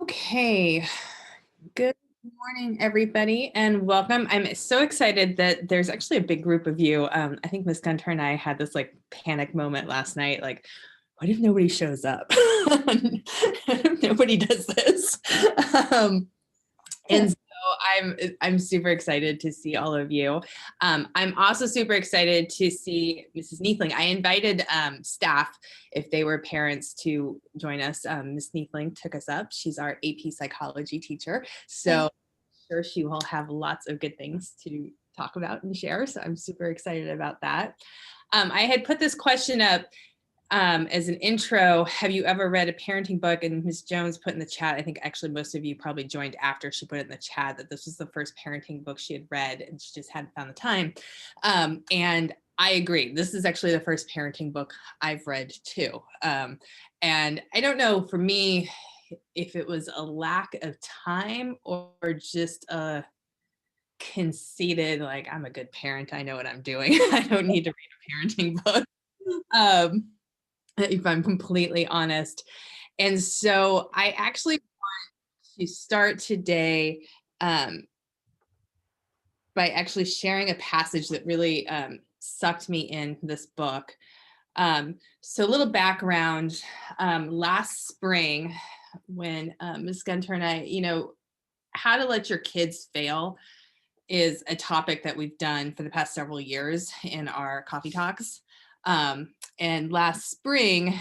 Okay, good morning, everybody, and welcome. I'm so excited that there's actually a big group of you. I think Miss Gunter and I had this like panic moment last night, like, what if nobody shows up? Nobody does this. Um, and so I'm super excited to see all of you. I'm also super excited to see Mrs. Neethling. I invited staff, if they were parents, to join us. Ms. Neethling took us up. She's our AP psychology teacher. So I'm sure she will have lots of good things to talk about and share. So I'm super excited about that. I had put this question up as an intro. Have you ever read a parenting book? And Ms. Jones put in the chat, I think actually most of you probably joined after she put it in the chat, that this was the first parenting book she had read and she just hadn't found the time. And I agree. This is actually the first parenting book I've read too. And I don't know, for me, if it was a lack of time or just a conceited, like, I'm a good parent, I know what I'm doing, I don't need to read a parenting book. If I'm completely honest. And so I actually want to start today by actually sharing a passage that really sucked me in this book. So a little background, last spring when Ms. Gunter and I, how to let your kids fail is a topic that we've done for the past several years in our coffee talks. And last spring,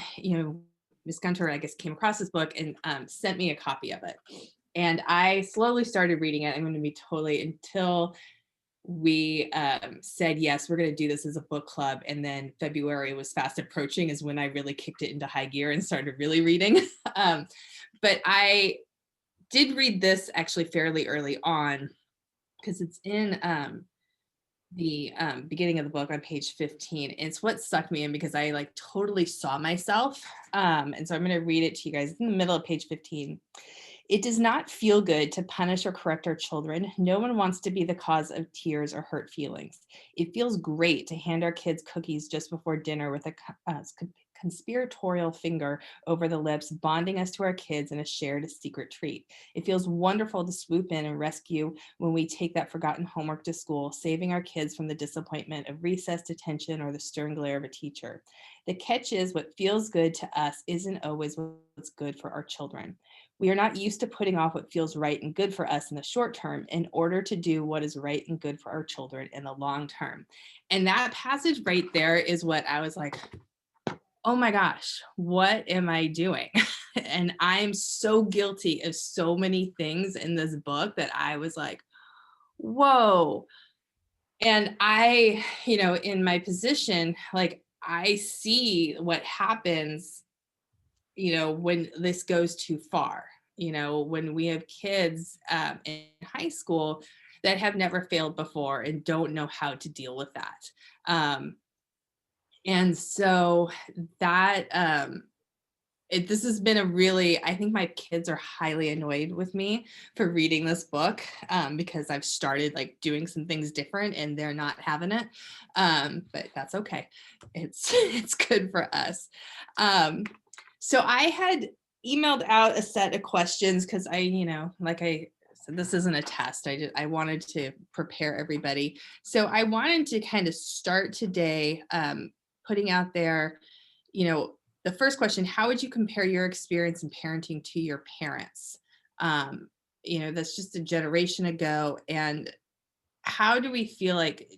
Ms. Gunter, I guess, came across this book and sent me a copy of it. And I slowly started reading it. I'm going to be totally, until we said, yes, we're going to do this as a book club. And then February was fast approaching is when I really kicked it into high gear and started really reading. But I did read this actually fairly early on, because it's in the beginning of the book on page 15. It's what sucked me in because I like totally saw myself. And so I'm going to read it to you guys. It's in the middle of page 15. It does not feel good to punish or correct our children. No one wants to be the cause of tears or hurt feelings. It feels great to hand our kids cookies just before dinner with a conspiratorial finger over the lips, bonding us to our kids in a shared secret treat. It feels wonderful to swoop in and rescue when we take that forgotten homework to school, saving our kids from the disappointment of recess detention or the stern glare of a teacher. The catch is, what feels good to us isn't always what's good for our children. We are not used to putting off what feels right and good for us in the short term in order to do what is right and good for our children in the long term. And that passage right there is what I was like, oh my gosh, what am I doing? And I'm so guilty of so many things in this book that I was like, whoa. And I, in my position, like, I see what happens, when this goes too far, when we have kids in high school that have never failed before and don't know how to deal with that. And so that this has been a really, I think my kids are highly annoyed with me for reading this book because I've started like doing some things different and they're not having it. But that's okay. It's good for us. So I had emailed out a set of questions because like I said, this isn't a test. I wanted to prepare everybody. So I wanted to kind of start today putting out there, the first question: how would you compare your experience in parenting to your parents? That's just a generation ago. And how do we feel like,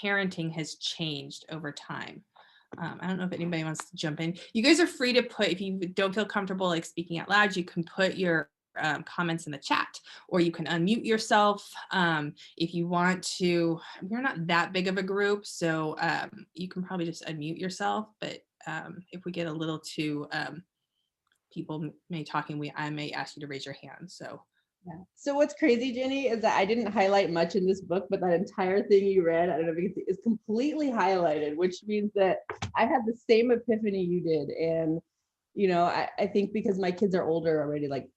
parenting has changed over time? I don't know if anybody wants to jump in. You guys are free to put, if you don't feel comfortable like speaking out loud, you can put your comments in the chat, or you can unmute yourself if you want to. We're not that big of a group, so you can probably just unmute yourself. But if we get a little too people may talking, I may ask you to raise your hand. So. Yeah. So what's crazy, Jenny, is that I didn't highlight much in this book, but that entire thing you read, I don't know if you can see, is completely highlighted, which means that I had the same epiphany you did. And, I think because my kids are older already, like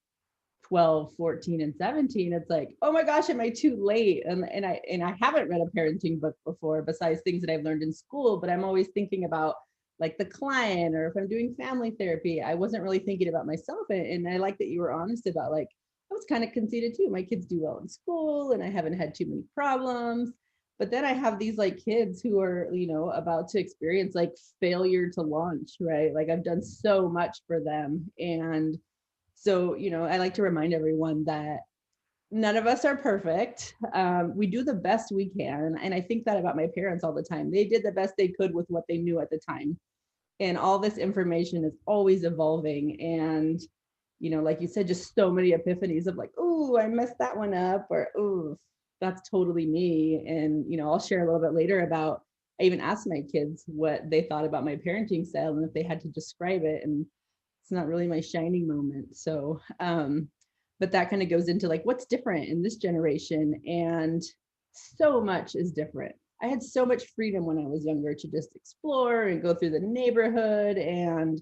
12, 14, and 17, it's like, oh my gosh, am I too late? And I haven't read a parenting book before, besides things that I've learned in school, but I'm always thinking about like the client, or if I'm doing family therapy, I wasn't really thinking about myself. And I like that you were honest about, like, I was kind of conceited too. My kids do well in school and I haven't had too many problems. But then I have these like kids who are, about to experience like failure to launch, right? Like I've done so much for them. And so, I like to remind everyone that none of us are perfect. We do the best we can. And I think that about my parents all the time. They did the best they could with what they knew at the time. And all this information is always evolving. And, like you said, just so many epiphanies of like, oh, I messed that one up, or oh, that's totally me. And, I'll share a little bit later about, I even asked my kids what they thought about my parenting style and if they had to describe it. And it's not really my shining moment. So, but that kind of goes into like what's different in this generation. And so much is different. I had so much freedom when I was younger to just explore and go through the neighborhood and,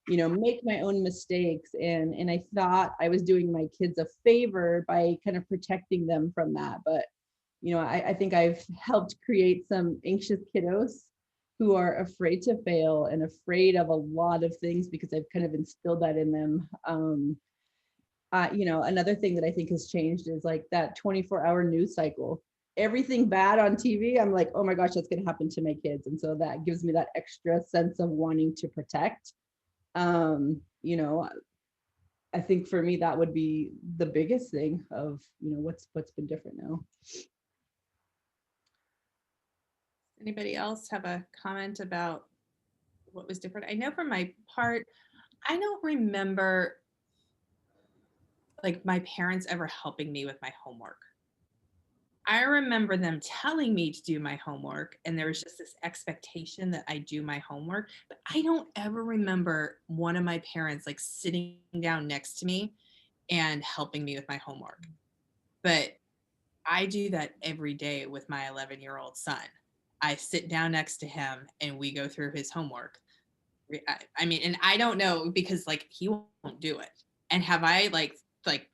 make my own mistakes. And I thought I was doing my kids a favor by kind of protecting them from that. But, I think I've helped create some anxious kiddos who are afraid to fail and afraid of a lot of things because I've kind of instilled that in them. Another thing that I think has changed is like that 24-hour news cycle. Everything bad on TV, I'm like, oh my gosh, that's going to happen to my kids. And so that gives me that extra sense of wanting to protect. Um, you know, I think for me, that would be the biggest thing of, what's been different now. Anybody else have a comment about what was different? I know for my part, I don't remember like my parents ever helping me with my homework. I remember them telling me to do my homework, and there was just this expectation that I do my homework. But I don't ever remember one of my parents like sitting down next to me and helping me with my homework. But I do that every day with my 11-year-old son. I sit down next to him and we go through his homework. I mean, and I don't know because like he won't do it. And have I like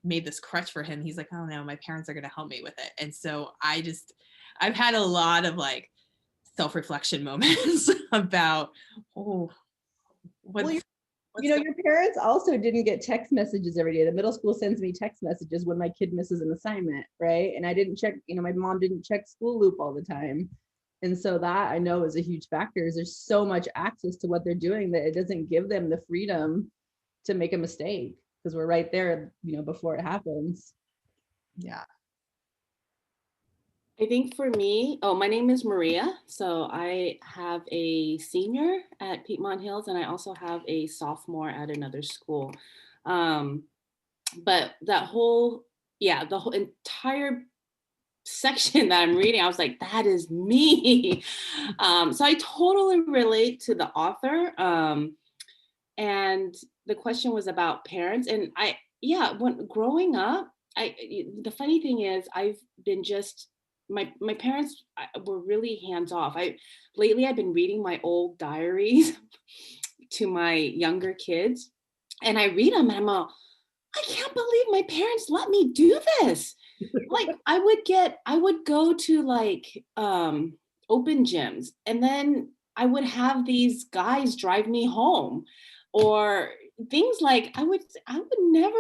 made this crutch for him? He's like, oh no, my parents are going to help me with it. And so I've had a lot of like self-reflection moments about, oh, Well, what's your parents also didn't get text messages every day. The middle school sends me text messages when my kid misses an assignment, right? And I didn't check, my mom didn't check School Loop all the time. And so that I know is a huge factor, is there's so much access to what they're doing that it doesn't give them the freedom to make a mistake because we're right there, before it happens. yeah. I think for me, my name is Maria. So I have a senior at Piedmont Hills and I also have a sophomore at another school. But the whole entire section that I'm reading, I was like, that is me. So I totally relate to the author. And the question was about parents. And when growing up, the funny thing is I've been just, my parents were really hands off. Lately I've been reading my old diaries to my younger kids, and I read them and I'm all, I can't believe my parents let me do this. Like I would go to like open gyms, and then I would have these guys drive me home, or things like I would never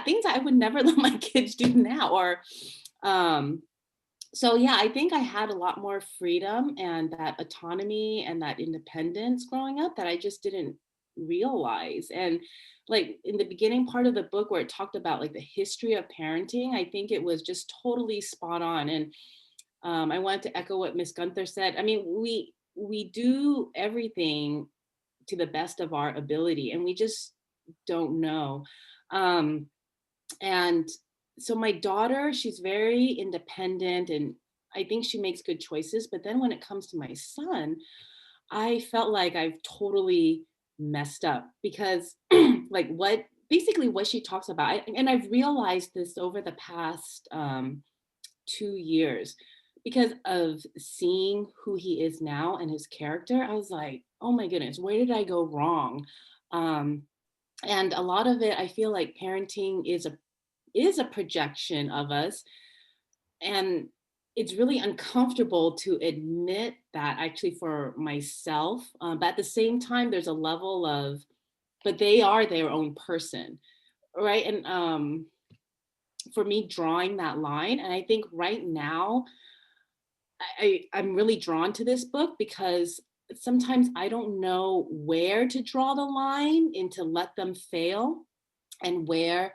things I would never let my kids do now. Or so yeah, I think I had a lot more freedom and that autonomy and that independence growing up that I just didn't realize. And like in the beginning part of the book where it talked about like the history of parenting, I think it was just totally spot on. And I wanted to echo what Miss Gunther said. I mean, we do everything to the best of our ability, and we just don't know. And so my daughter, she's very independent and I think she makes good choices. But then when it comes to my son, I felt like I've totally messed up because like what she talks about, and I've realized this over the past 2 years because of seeing who he is now and his character. I was like, oh my goodness, where did I go wrong? And a lot of it, I feel like parenting is a projection of us. And it's really uncomfortable to admit that actually for myself. But at the same time, there's a level of, but they are their own person, right? And for me, drawing that line, and I think right now, I'm really drawn to this book because sometimes I don't know where to draw the line and to let them fail, and where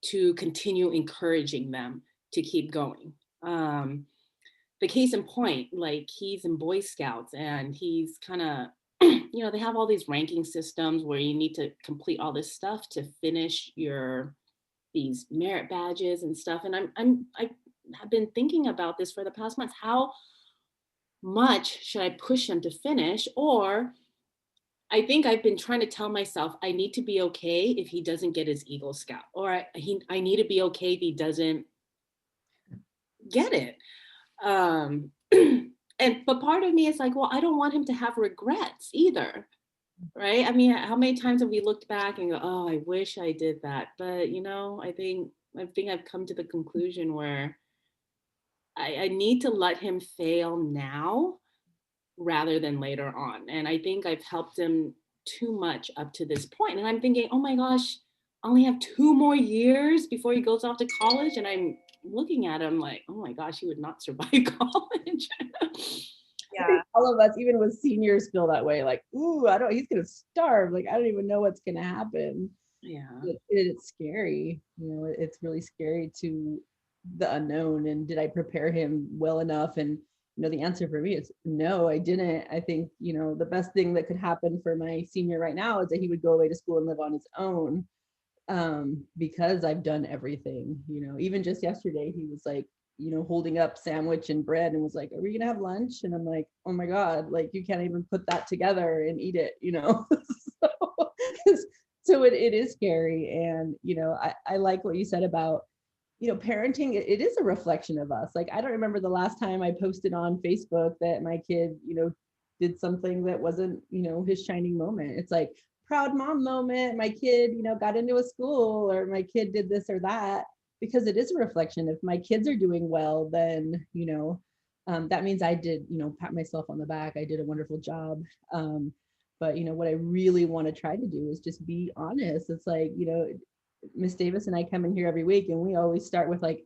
to continue encouraging them to keep going. Um, the case in point, like he's in Boy Scouts and he's kind of, they have all these ranking systems where you need to complete all this stuff to finish these merit badges and stuff. And I have been thinking about this for the past months. How much should I push him to finish? Or I think I've been trying to tell myself I need to be okay if he doesn't get his Eagle Scout, or I need to be okay if he doesn't get it. Um, but part of me is like, well, I don't want him to have regrets either, right? I mean, how many times have we looked back and go, oh, I wish I did that, but I think I've come to the conclusion where I need to let him fail now rather than later on. And I think I've helped him too much up to this point. And I'm thinking, oh my gosh, I only have 2 more years before he goes off to college. And I'm looking at him like, oh my gosh, he would not survive college. I think all of us, even with seniors, feel that way. Like, ooh, he's gonna starve. Like, I don't even know what's gonna happen. Yeah. It's scary. It's really scary to the unknown. And did I prepare him well enough? And the answer for me is no, I didn't. I think the best thing that could happen for my senior right now is that he would go away to school and live on his own, because I've done everything. Even just yesterday he was like, holding up sandwich and bread and was like, are we gonna have lunch? And I'm like, oh my God, like you can't even put that together and eat it. so, so it is scary. And I like what you said about parenting. It is a reflection of us. Like, I don't remember the last time I posted on Facebook that my kid did something that wasn't his shining moment. It's like, proud mom moment, my kid got into a school, or my kid did this or that, because it is a reflection. If my kids are doing well, then that means I did pat myself on the back, I did a wonderful job. But what I really want to try to do is just be honest. It's like Miss Davis and I come in here every week, and we always start with like,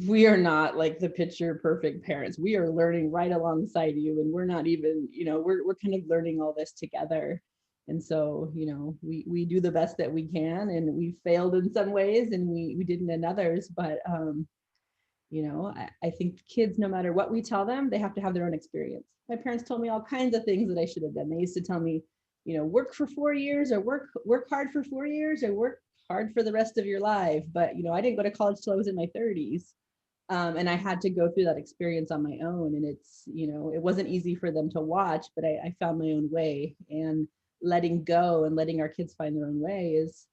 we are not like the picture perfect parents. We are learning right alongside you, and we're not even we're kind of learning all this together. And so we do the best that we can, and we failed in some ways and we didn't in others. But I think kids, no matter what we tell them, they have to have their own experience. My parents told me all kinds of things that I should have done. They used to tell me, work for 4 years, or work hard for 4 years, or work hard for the rest of your life. But I didn't go to college till I was in my 30s. And I had to go through that experience on my own. And it's, it wasn't easy for them to watch, but I found my own way. And letting go and letting our kids find their own way is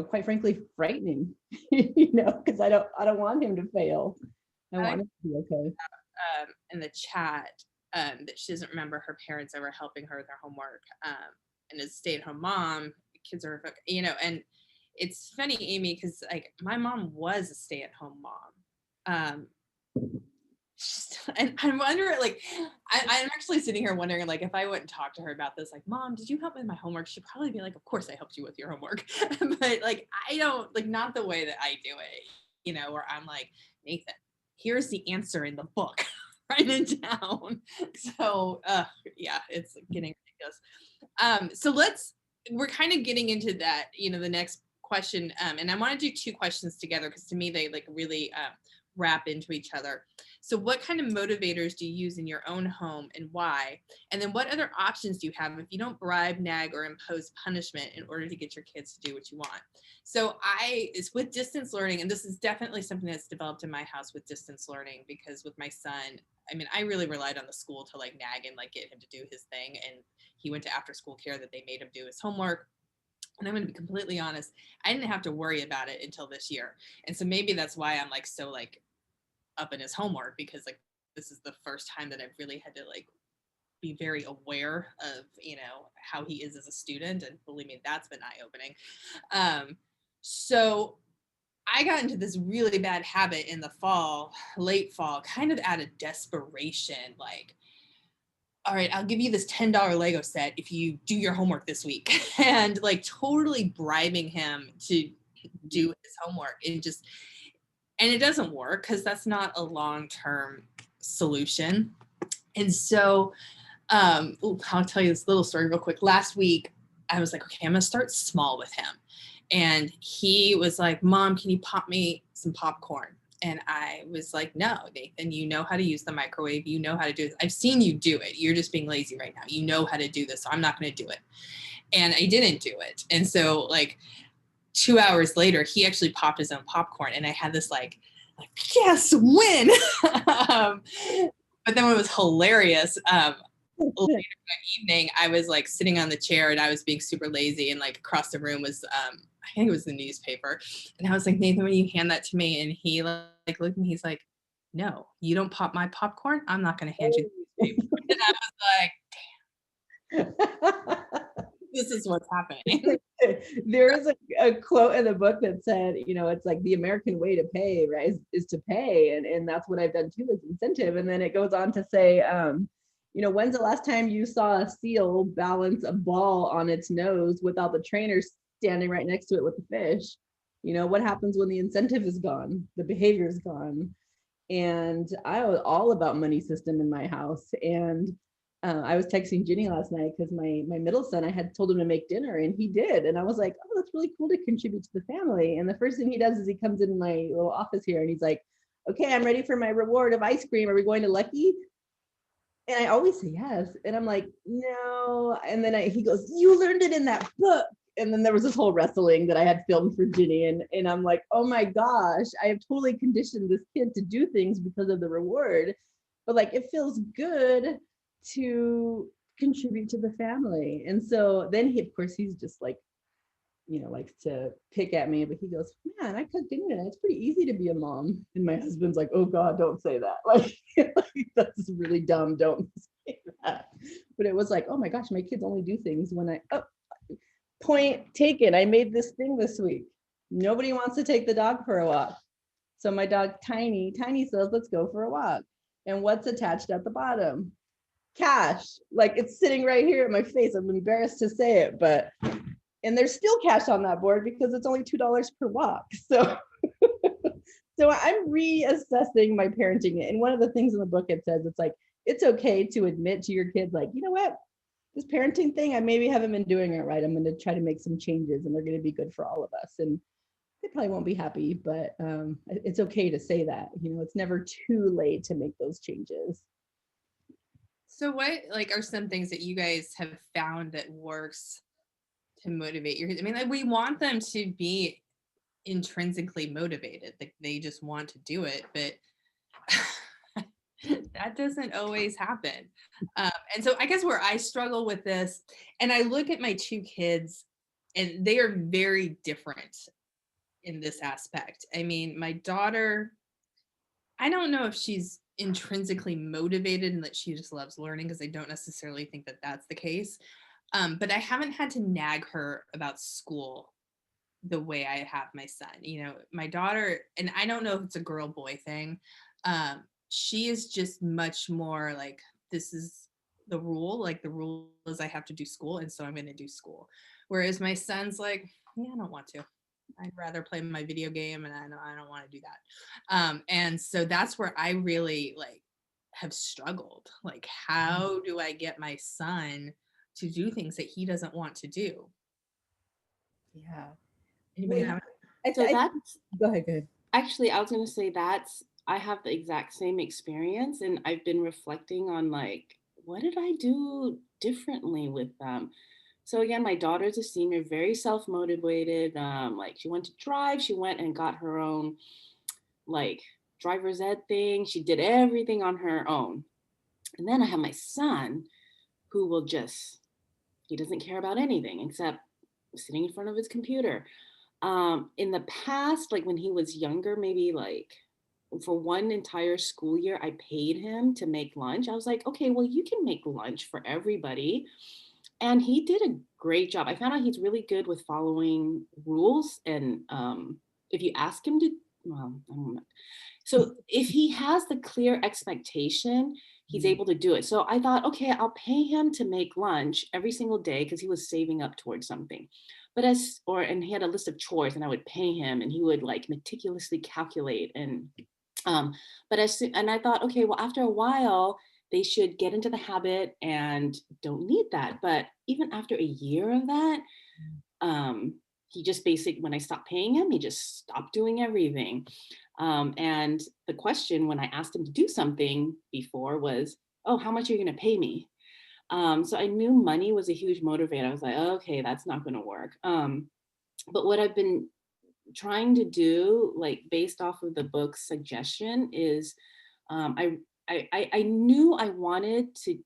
quite frankly frightening, because I don't want him to fail. I want him to be okay. In the chat, that she doesn't remember her parents ever helping her with her homework. And as a stay-at-home mom, kids are, and it's funny, Amy, because like my mom was a stay-at-home mom. And I'm wondering, like, I'm actually sitting here wondering, like, if I went and talked to her about this, like, Mom, did you help me with my homework? She'd probably be like, of course I helped you with your homework. But like, I don't, like, not the way that I do it, where I'm like, Nathan, here's the answer in the book. Write it down. So yeah, it's getting ridiculous. So we're kind of getting into that, the next question. And I want to do 2 questions together because to me they like really wrap into each other. So what kind of motivators do you use in your own home and why? And then what other options do you have if you don't bribe, nag, or impose punishment in order to get your kids to do what you want? So it's with distance learning, and this is definitely something that's developed in my house with distance learning, because with my son, I mean, I really relied on the school to like nag and like get him to do his thing. And he went to after school care that they made him do his homework. And I'm going to be completely honest, I didn't have to worry about it until this year. And so maybe that's why I'm like so like up in his homework, because like this is the first time that I've really had to like be very aware of how he is as a student, and believe me, that's been eye-opening. So I got into this really bad habit in the fall, late fall, kind of out of desperation, like, all right, I'll give you this $10 Lego set if you do your homework this week. And like totally bribing him to do his homework, and it doesn't work because that's not a long-term solution. And so I'll tell you this little story real quick. Last week, I was like, okay, I'm gonna start small with him. And he was like, Mom, can you pop me some popcorn? And I was like, no, Nathan, you know how to use the microwave. You know how to do this. I've seen you do it. You're just being lazy right now. You know how to do this. So I'm not going to do it. And I didn't do it. And so like 2 hours later, he actually popped his own popcorn. And I had this like yes, win. But then what was hilarious, later that evening, I was like sitting on the chair and I was being super lazy, and like across the room was I think it was the newspaper, and I was like, Nathan, will you hand that to me? And he like looked at me, he's like, no, you don't pop my popcorn, I'm not going to hand you the newspaper. And I was like, this is what's happening. There is a quote in the book that said, you know, it's like the American way to pay, right, is to pay, and that's what I've done too, is incentive. And then it goes on to say, you know, when's the last time you saw a seal balance a ball on its nose without the trainer standing right next to it with the fish? You know, what happens when the incentive is gone, the behavior is gone? And I was all about money system in my house. And I was texting Ginny last night because my middle son, I had told him to make dinner, and he did. And I was like, oh, that's really cool to contribute to the family. And the first thing he does is he comes in my little office here and he's like, okay, I'm ready for my reward of ice cream. Are we going to Lucky? And I always say yes. And I'm like, no. And then he goes, you learned it in that book. And then there was this whole wrestling that I had filmed for Ginny. And I'm like, oh my gosh, I have totally conditioned this kid to do things because of the reward. But like, it feels good to contribute to the family. And so then he, of course, he's just like, you know, likes to pick at me, but he goes, man, I cooked dinner tonight. It's pretty easy to be a mom. And my husband's like, oh God, don't say that. Like, that's really dumb. Don't say that. But it was like, oh my gosh, my kids only do things when point taken. I made this thing this week. Nobody wants to take the dog for a walk. So my dog, Tiny says, let's go for a walk. And what's attached at the bottom? Cash. Like, it's sitting right here at my face. I'm embarrassed to say it, but and there's still cash on that board because it's only $2 per walk. So so I'm reassessing my parenting. And one of the things in the book, it says, it's like, it's okay to admit to your kids, like, you know what, this parenting thing, I maybe haven't been doing it right. I'm going to try to make some changes, and they're going to be good for all of us. And they probably won't be happy, but it's okay to say that. You know, it's never too late to make those changes. So what like are some things that you guys have found that works to motivate your kids? I mean, like, we want them to be intrinsically motivated, like they just want to do it, but that doesn't always happen. And so I guess where I struggle with this, and I look at my two kids, and they are very different in this aspect. I mean, my daughter, I don't know if she's intrinsically motivated and that she just loves learning, because I don't necessarily think that that's the case. But I haven't had to nag her about school the way I have my son. You know, my daughter, and I don't know if it's a girl boy thing. She is just much more like, this is the rule. Like, the rule is I have to do school, and so I'm going to do school. Whereas my son's like, yeah, I don't want to. I'd rather play my video game, and I don't want to do that. And so that's where I really like have struggled. Like, how do I get my son to do things that he doesn't want to do? Yeah. Anybody Well, have? So that's Go ahead. actually, I was going to say I have the exact same experience, and I've been reflecting on like, what did I do differently with them? So again, my daughter's a senior, very self-motivated. Like, she went to drive, she went and got her own like driver's ed thing. She did everything on her own. And then I have my son who will just, he doesn't care about anything except sitting in front of his computer. In the past, like when he was younger, maybe like for one entire school year, I paid him to make lunch. I was like, okay, well, you can make lunch for everybody. And he did a great job. I found out he's really good with following rules. And if you ask him to, well, I don't know. So if he has the clear expectation, he's able to do it. So I thought, okay, I'll pay him to make lunch every single day because he was saving up towards something. But and he had a list of chores and I would pay him and he would like meticulously calculate um, and I thought, okay, well, after a while, they should get into the habit and don't need that. But even after a year of that, he just basically, when I stopped paying him, he just stopped doing everything. And the question when I asked him to do something before was, oh, how much are you going to pay me? So I knew money was a huge motivator. I was like, okay, that's not going to work. But what I've been trying to do, like based off of the book's suggestion, is I knew I wanted to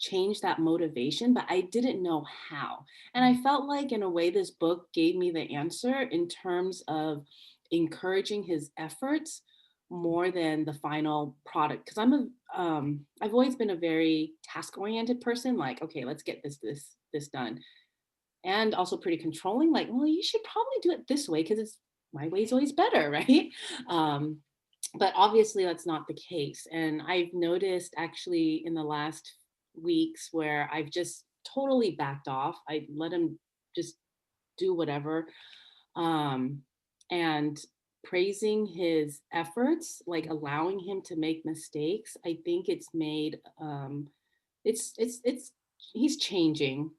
change that motivation, but I didn't know how. And I felt like in a way this book gave me the answer in terms of encouraging his efforts more than the final product. Because I've always been a very task-oriented person, like, okay, let's get this done. And also pretty controlling, like, well, you should probably do it this way because it's my way is always better, right? But obviously that's not the case. And I've noticed actually in the last weeks where I've just totally backed off. I let him just do whatever. And praising his efforts, like allowing him to make mistakes, I think it's made it's he's changing.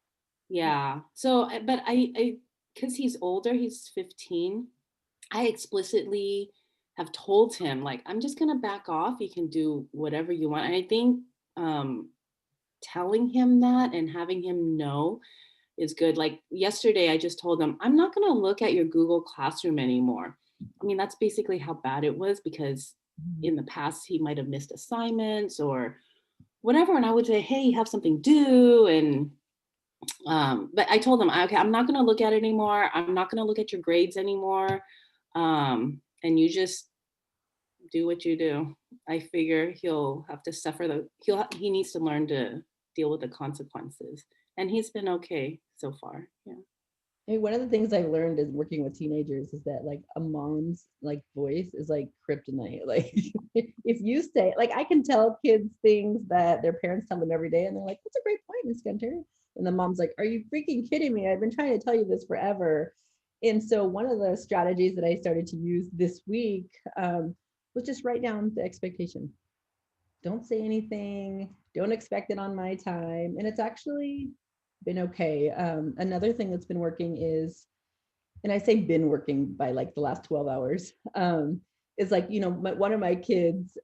Yeah. So but I because he's older, he's 15, I explicitly have told him, like, I'm just gonna back off. You can do whatever you want. And I think telling him that and having him know is good. Like yesterday, I just told him, I'm not gonna look at your Google Classroom anymore. I mean, that's basically how bad it was because in the past he might have missed assignments or whatever. And I would say, hey, you have something due. And but I told him, okay, I'm not gonna look at it anymore. I'm not gonna look at your grades anymore. And you just do what you do. I figure he'll have to suffer he needs to learn to deal with the consequences. And he's been okay so far. Yeah. I mean, one of the things I've learned is working with teenagers is that like a mom's like voice is like kryptonite. Like if you say, like I can tell kids things that their parents tell them every day and they're like, that's a great point, Miss Gunter. And the mom's like, are you freaking kidding me? I've been trying to tell you this forever. And so one of the strategies that I started to use this week was just write down the expectation. Don't say anything. Don't expect it on my time. And it's actually been okay. Another thing that's been working is, and I say been working by like the last 12 hours, is like, you know, one of my kids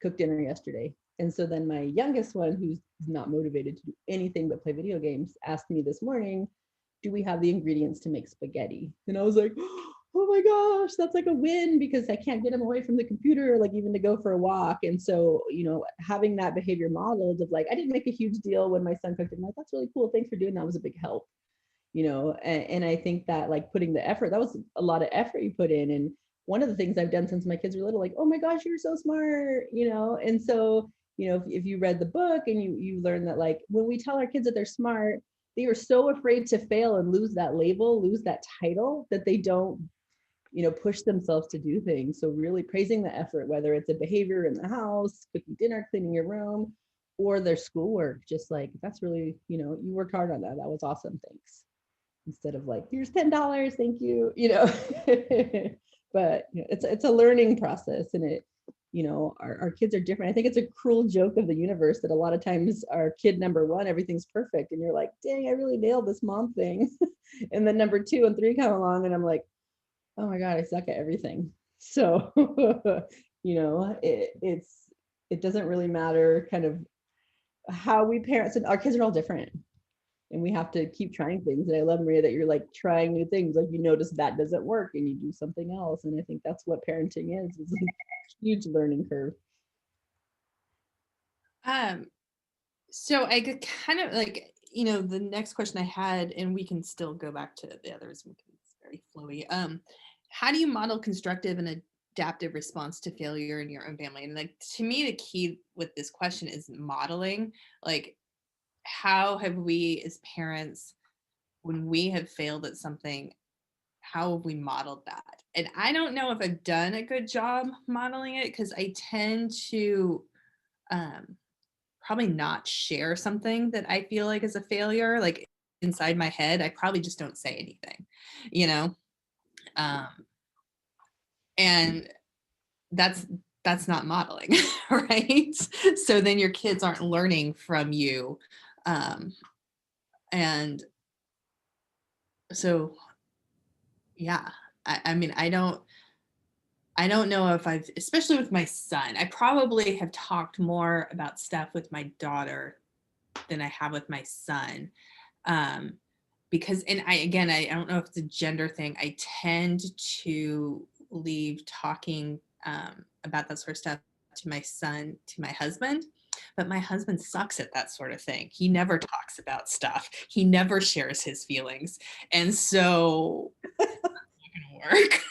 cooked dinner yesterday. And so then my youngest one, who's not motivated to do anything but play video games, asked me this morning, do we have the ingredients to make spaghetti? And I was like, oh my gosh, that's like a win because I can't get him away from the computer, like even to go for a walk. And so, you know, having that behavior modeled of like, I didn't make a huge deal when my son cooked it. I'm like, that's really cool. Thanks for doing that. It was a big help, you know? And I think that like putting the effort, that was a lot of effort you put in. And one of the things I've done since my kids were little, like, oh my gosh, you're so smart, you know? And so, you know, if you read the book and you learn that like, when we tell our kids that they're smart, they are so afraid to fail and lose that label, lose that title, that they don't, you know, push themselves to do things. So really praising the effort, whether it's a behavior in the house, cooking dinner, cleaning your room, or their schoolwork, just like, that's really, you know, you worked hard on that. That was awesome. Thanks. Instead of like, here's $10, thank you, you know. But you know, it's a learning process, and it, you know, our kids are different. I think it's a cruel joke of the universe that a lot of times our kid number one, everything's perfect. And you're like, dang, I really nailed this mom thing. And then number 2 and 3 come along and I'm like, oh my God, I suck at everything. So, you know, it doesn't really matter kind of how we parents, and our kids are all different. And we have to keep trying things. And I love, Maria, that you're like trying new things. Like you notice that doesn't work and you do something else. And I think that's what parenting is a huge learning curve. So I could kind of like, you know, the next question I had, and we can still go back to the others. It's very flowy. How do you model constructive and adaptive response to failure in your own family? And like, to me, the key with this question is modeling. Like, how have we as parents, when we have failed at something, how have we modeled that? And I don't know if I've done a good job modeling it, because I tend to probably not share something that I feel like is a failure. Like inside my head, I probably just don't say anything, you know? Um, and that's not modeling, right? So then your kids aren't learning from you. Um, and so, yeah, I mean, I don't know if I've, especially with my son, I probably have talked more about stuff with my daughter than I have with my son. Um, because, and I don't know if it's a gender thing. I tend to leave talking about that sort of stuff to my son, to my husband. But my husband sucks at that sort of thing. He never talks about stuff. He never shares his feelings. And so it's not gonna work.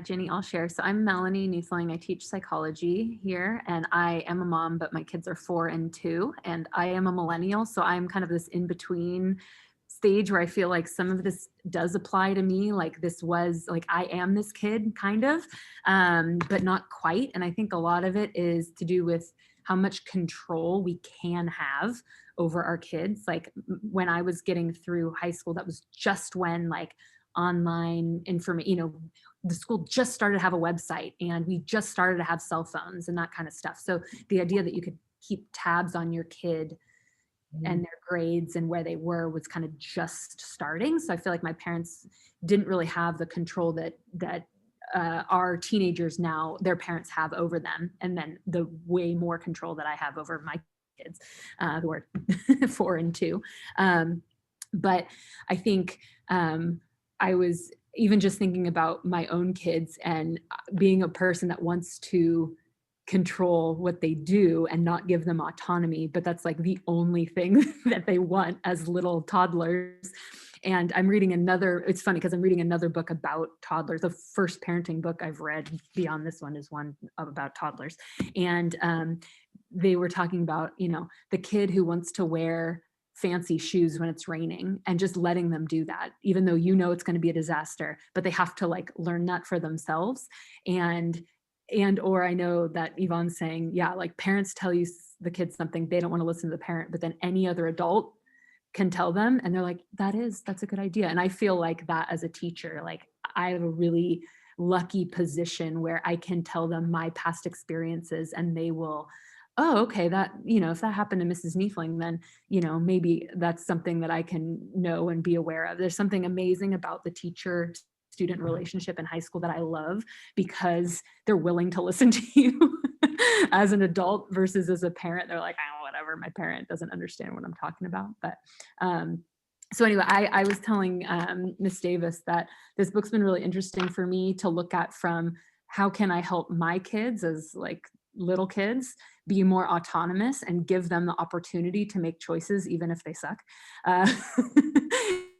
Jenny, I'll share. So I'm Melanie Neethling. I teach psychology here, and I am a mom, but my kids are 4 and 2, and I am a millennial. So I'm kind of this in-between stage where I feel like some of this does apply to me. Like this was like, I am this kid kind of, but not quite. And I think a lot of it is to do with how much control we can have over our kids. Like when I was getting through high school, that was just when like online information, you know, the school just started to have a website and we just started to have cell phones and that kind of stuff. So the idea that you could keep tabs on your kid and their grades and where they were was kind of just starting. So I feel like my parents didn't really have the control that our teenagers now, their parents have over them. And then the way more control that I have over my kids who are 4 and 2. But I think I was even just thinking about my own kids and being a person that wants to control what they do and not give them autonomy, but that's like the only thing that they want as little toddlers. And I'm reading it's funny because I'm reading another book about toddlers. The first parenting book I've read beyond this one is one about toddlers. And they were talking about, you know, the kid who wants to wear fancy shoes when it's raining and just letting them do that, even though you know it's going to be a disaster, but they have to like learn that for themselves. Or I know that Yvonne's saying, yeah, like parents tell you the kids something, they don't want to listen to the parent, but then any other adult can tell them and they're like, that's a good idea. And I feel like that as a teacher, like I have a really lucky position where I can tell them my past experiences and they will, oh, okay, that, you know, if that happened to Mrs. Neethling, then, you know, maybe that's something that I can know and be aware of. There's something amazing about the teacher student relationship in high school that I love because they're willing to listen to you as an adult versus as a parent. They're like, oh, whatever, my parent doesn't understand what I'm talking about. But so anyway, I was telling Miss Davis that this book's been really interesting for me to look at from how can I help my kids as like little kids be more autonomous and give them the opportunity to make choices even if they suck.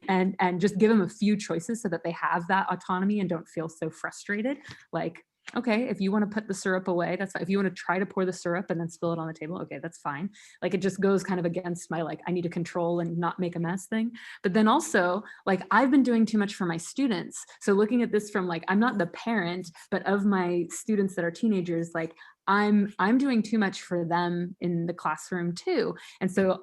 And just give them a few choices so that they have that autonomy and don't feel so frustrated. Like, okay, if you want to put the syrup away, that's fine. If you want to try to pour the syrup and then spill it on the table, okay, that's fine. Like it just goes kind of against my like, I need to control and not make a mess thing. But then also like I've been doing too much for my students. So looking at this from like, I'm not the parent, but of my students that are teenagers, like I'm doing too much for them in the classroom too. And so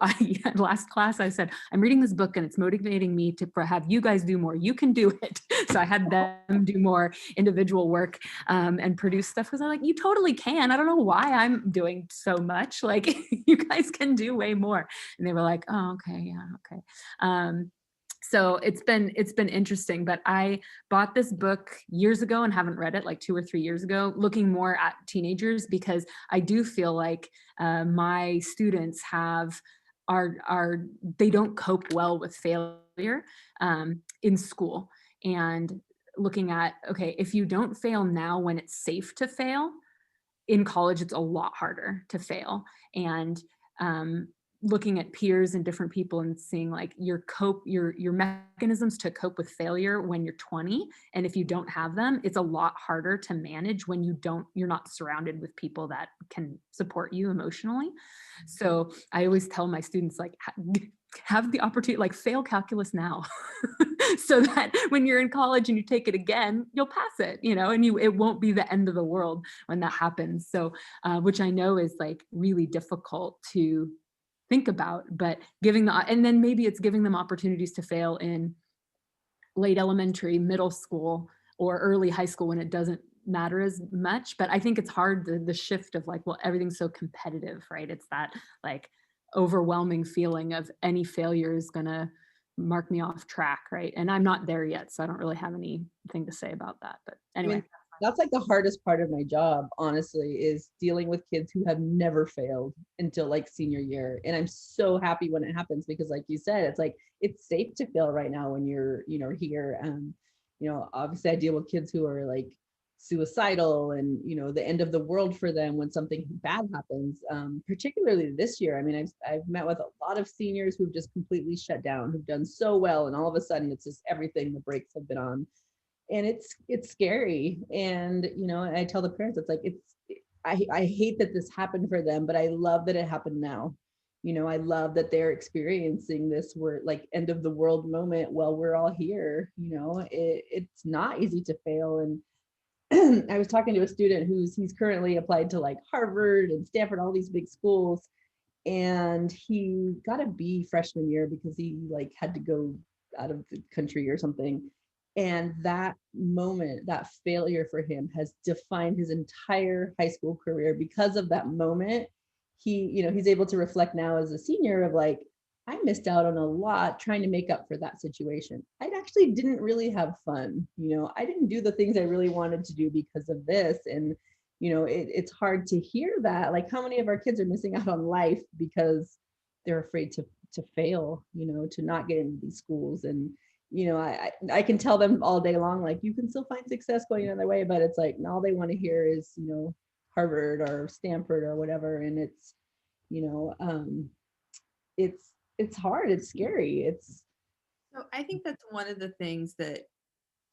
last class I said, I'm reading this book and it's motivating me to have you guys do more. You can do it. So I had them do more individual work and produce stuff because I'm like, you totally can. I don't know why I'm doing so much. Like you guys can do way more. And they were like, oh, okay, yeah, okay. So it's been interesting, but I bought this book years ago and haven't read it, like 2 or 3 years ago, looking more at teenagers because I do feel like my students they don't cope well with failure in school. And looking at, okay, if you don't fail now when it's safe to fail, in college it's a lot harder to fail. And looking at peers and different people and seeing like your mechanisms to cope with failure when you're 20, and if you don't have them, it's a lot harder to manage when you're not surrounded with people that can support you emotionally. So I always tell my students like have the opportunity, like fail calculus now, so that when you're in college and you take it again, you'll pass it, and it won't be the end of the world when that happens. So, which I know is like really difficult to think about, but and then maybe it's giving them opportunities to fail in late elementary, middle school, or early high school when it doesn't matter as much. But I think it's hard, the shift of like, well, everything's so competitive, right? It's that like overwhelming feeling of any failure is gonna mark me off track, right? And I'm not there yet, so I don't really have anything to say about that. But anyway. I mean, that's like the hardest part of my job, honestly, is dealing with kids who have never failed until like senior year. And I'm so happy when it happens, because like you said, it's like, it's safe to fail right now when you're, here. Obviously I deal with kids who are like suicidal and, the end of the world for them when something bad happens, particularly this year. I mean, I've met with a lot of seniors who've just completely shut down, who've done so well. And all of a sudden it's just everything, the brakes have been on. And it's scary. And, I tell the parents, it's like, I hate that this happened for them, but I love that it happened now. I love that they're experiencing this, where like end of the world moment while we're all here. It's not easy to fail. And I was talking to a student he's currently applied to like Harvard and Stanford, all these big schools. And he got a B freshman year because he like had to go out of the country or something. And that moment, that failure for him has defined his entire high school career. Because of that moment, he's able to reflect now as a senior of like, I missed out on a lot trying to make up for that situation. I actually didn't really have fun. I didn't do the things I really wanted to do because of this. And, it's hard to hear that. Like, how many of our kids are missing out on life because they're afraid to fail, to not get into these schools. And, I can tell them all day long, like, you can still find success going another way, but it's like, all they want to hear is, Harvard or Stanford or whatever. And it's, it's hard. It's scary. So I think that's one of the things that,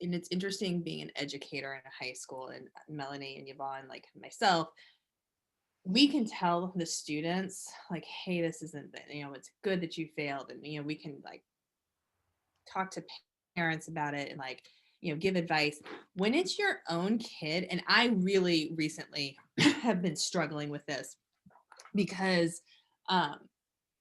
and it's interesting being an educator in a high school, and Melanie and Yvonne, like myself, we can tell the students like, hey, this isn't, it's good that you failed. And, we can like talk to parents about it and like, give advice when it's your own kid. And I really recently have been struggling with this because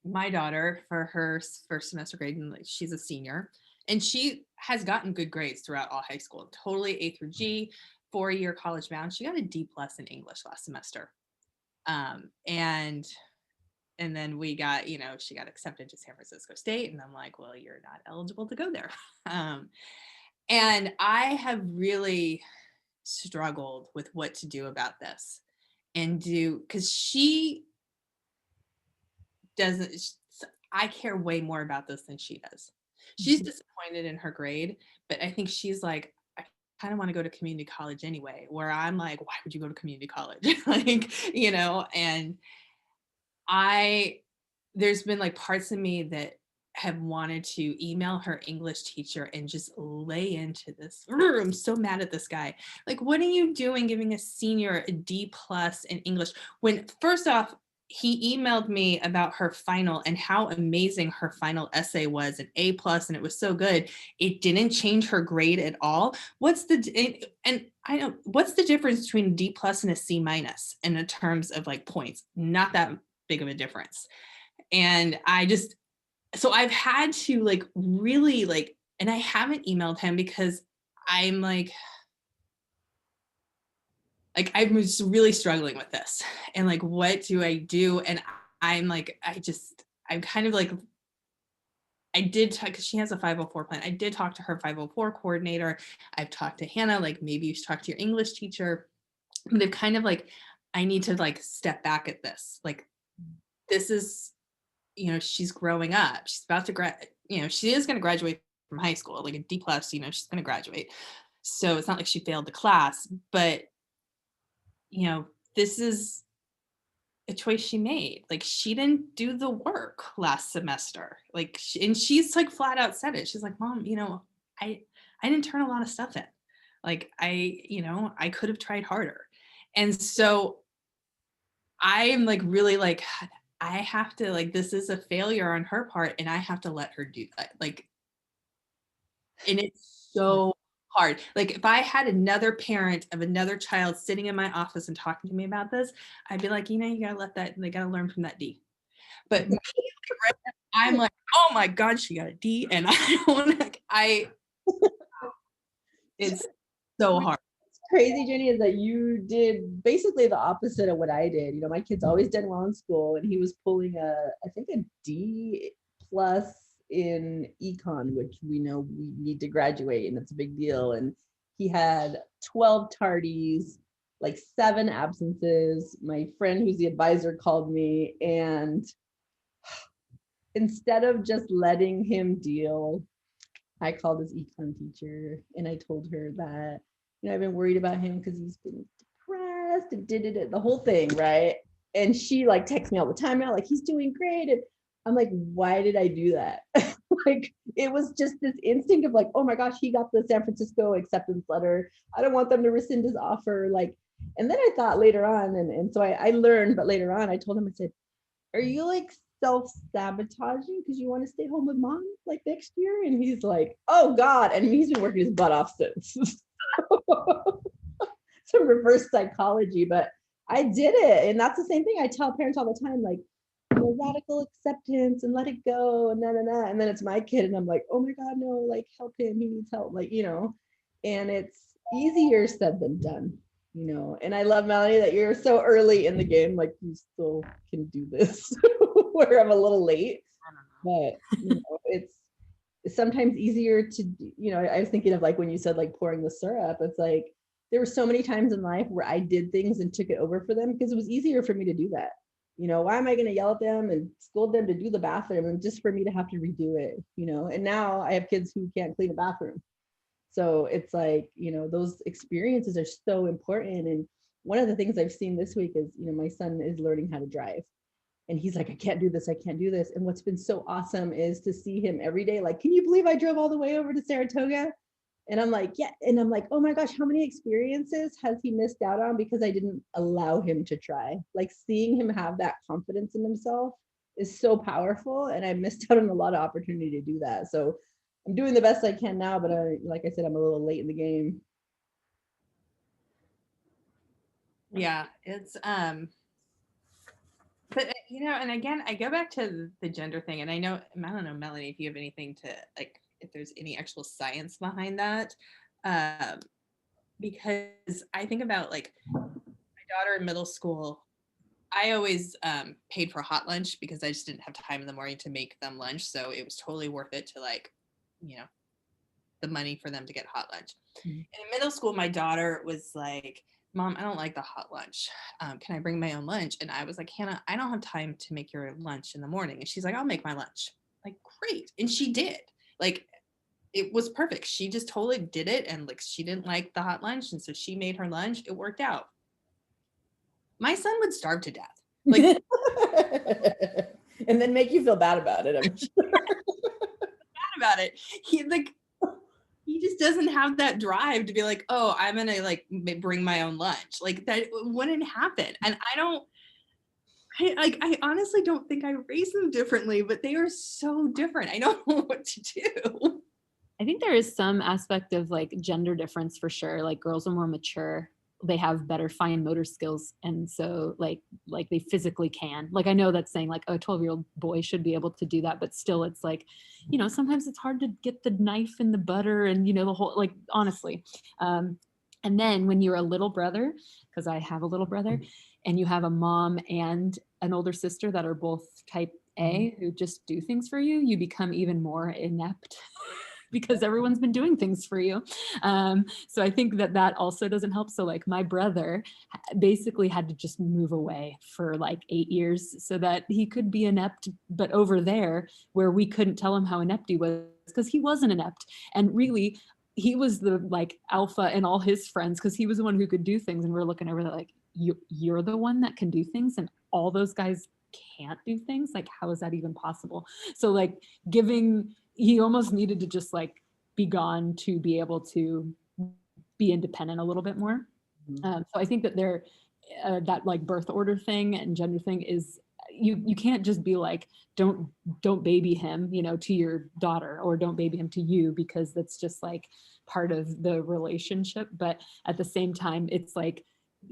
my daughter, for her first semester grade, and like, she's a senior, and she has gotten good grades throughout all high school, totally A through G, 4-year college bound. She got a D+ in English last semester. And then we got, she got accepted to San Francisco State, and I'm like, well, you're not eligible to go there. And I have really struggled with what to do about this, and because she doesn't, I care way more about this than she does. She's disappointed in her grade, but I think she's like, I kind of want to go to community college anyway, where I'm like, why would you go to community college? Like, and there's been like parts of me that have wanted to email her English teacher and just lay into this. I'm so mad at this guy. Like, what are you doing giving a senior a D+ in English when, first off, he emailed me about her final and how amazing her final essay was, an A+, and it was so good. It didn't change her grade at all. What's the difference between a D+ and a C- in terms of like points? Not that big of a difference. And so I've had to like really like, and I haven't emailed him because I'm like I'm just really struggling with this, and like, what do I do? And I'm like, I'm kind of like, I did talk, because she has a 504 plan. I did talk to her 504 coordinator. I've talked to Hannah, like, maybe you should talk to your English teacher. But they've kind of like, I need to like step back at this. Like, this is, she's growing up. She's about to she is going to graduate from high school, like a D+, she's going to graduate. So it's not like she failed the class, but this is a choice she made. Like, she didn't do the work last semester. Like, and she's like flat out said it. She's like, Mom, I didn't turn a lot of stuff in. Like, I could have tried harder. And so I am like really like, I have to, like, this is a failure on her part and I have to let her do that. Like, and it's so hard. Like, if I had another parent of another child sitting in my office and talking to me about this, I'd be like, you know, you gotta let that, they gotta learn from that D. But me, I'm like, oh my God, she got a D. And I don't, like, it's so hard. Crazy, Jenny, is that you did basically the opposite of what I did. You know, my kid's always done well in school, and he was pulling I think a D plus in econ, which we know we need to graduate, and it's a big deal. And he had 12 tardies, like 7 absences. My friend who's the advisor called me, and instead of just letting him deal, I called his econ teacher and I told her that, you know, I've been worried about him because he's been depressed and did it, the whole thing, right? And she like texts me all the time now, like, he's doing great. And I'm like, why did I do that? Like, it was just this instinct of like, oh my gosh, he got the San Francisco acceptance letter. I don't want them to rescind his offer. Like, and then I thought later on, and so I learned, but later on I told him, I said, are you like self-sabotaging because you want to stay home with mom like next year? And he's like, oh God. And he's been working his butt off since. Some reverse psychology, but I did it. And that's the same thing I tell parents all the time, like, you know, radical acceptance and let it go and and then it's my kid and I'm like, oh my God, no, like, help him, he needs help, like, you know. And it's easier said than done, you know. And I love, Melanie, that you're so early in the game, like you still can do this. Where I'm a little late, but you know, it's sometimes easier to, you know, I was thinking of like when you said like pouring the syrup, it's like there were so many times in life where I did things and took it over for them because it was easier for me to do that. You know, why am I going to yell at them and scold them to do the bathroom and just for me to have to redo it, you know? And now I have kids who can't clean a bathroom. So it's like, you know, those experiences are so important. And one of the things I've seen this week is, you know, my son is learning how to drive. And he's like, I can't do this. I can't do this. And what's been so awesome is to see him every day. Like, can you believe I drove all the way over to Saratoga? And I'm like, yeah. And I'm like, oh my gosh, how many experiences has he missed out on because I didn't allow him to try? Like, seeing him have that confidence in himself is so powerful. And I missed out on a lot of opportunity to do that. So I'm doing the best I can now, but like I said, I'm a little late in the game. Yeah, it's but you know, and again, I go back to the gender thing, and I don't know, Melanie, if you have anything to like, if there's any actual science behind that, because I think about like my daughter in middle school. I always paid for hot lunch because I just didn't have time in the morning to make them lunch, so it was totally worth it to, like, you know, the money for them to get hot lunch. Mm-hmm. In middle school, my daughter was like, Mom, I don't like the hot lunch. Can I bring my own lunch? And I was like, Hannah, I don't have time to make your lunch in the morning. And she's like, I'll make my lunch. Like, great. And she did. Like, it was perfect. She just totally did it. And like, she didn't like the hot lunch. And so she made her lunch. It worked out. My son would starve to death. Like, and then make you feel bad about it. I'm sure. Bad about it. He just doesn't have that drive to be like, oh, I'm gonna like bring my own lunch. Like, that wouldn't happen. And I honestly don't think I raised them differently, but they are so different. I don't know what to do. I think there is some aspect of like gender difference for sure. Like, girls are more mature. They have better fine motor skills. And so like they physically can, like, I know that's saying like a 12-year-old boy should be able to do that, but still it's like, you know, sometimes it's hard to get the knife in the butter and, you know, the whole, like, honestly. And then when you're a little brother, because I have a little brother, and you have a mom and an older sister that are both type A who just do things for you, you become even more inept. Because everyone's been doing things for you. So I think that also doesn't help. So like my brother basically had to just move away for like 8 years so that he could be inept, but over there where we couldn't tell him how inept he was because he wasn't inept. And really, he was the like alpha and all his friends because he was the one who could do things. And we're looking over there like, you're the one that can do things and all those guys can't do things. Like, how is that even possible? So like he almost needed to just like be gone to be able to be independent a little bit more. So I think that that like birth order thing and gender thing is, you can't just be like, don't baby him, you know, to your daughter, or don't baby him to you, because that's just like part of the relationship. But at the same time, it's like,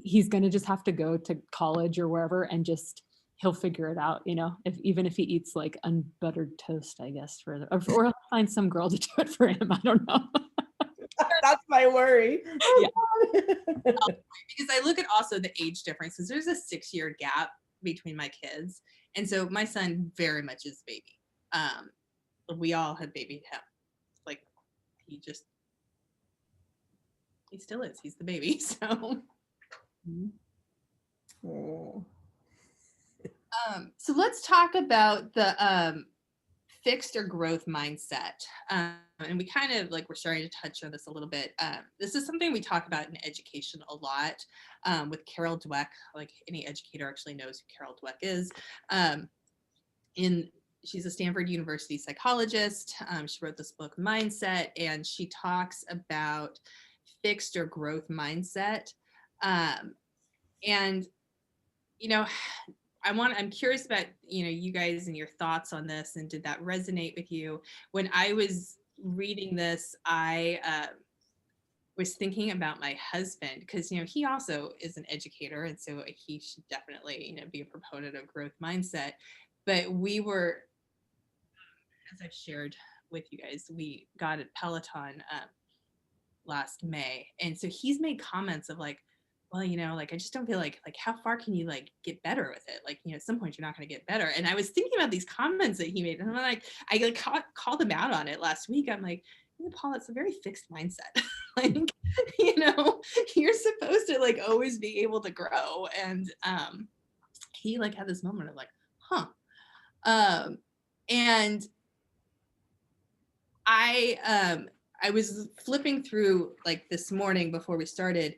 he's going to just have to go to college or wherever, and just, he'll figure it out, you know, even if he eats like unbuttered toast, I guess, or he'll find some girl to do it for him. I don't know. That's my worry. Yeah. Because I look at also the age differences. There's a 6-year gap between my kids. And so my son very much is a baby. We all have babied him. Like he still is. He's the baby. So. Oh. So let's talk about the fixed or growth mindset. And we kind of like, we're starting to touch on this a little bit. This is something we talk about in education a lot with Carol Dweck. Like any educator actually knows who Carol Dweck is. She's a Stanford University psychologist. She wrote this book, Mindset, and she talks about fixed or growth mindset. And, you know, I'm curious about, you know, you guys and your thoughts on this, and did that resonate with you? When I was reading this, I was thinking about my husband, because, you know, he also is an educator, and so he should definitely, you know, be a proponent of growth mindset. But we were, as I've shared with you guys, we got at Peloton last May, and so he's made comments of like, well, you know, like, I just don't feel like how far can you like get better with it? Like, you know, at some point you're not going to get better. And I was thinking about these comments that he made, and I'm like, I like called him out on it last week. I'm like, you know, Paul, it's a very fixed mindset. Like, you know, you're supposed to like always be able to grow. And he like had this moment of like, huh. And I was flipping through like this morning before we started,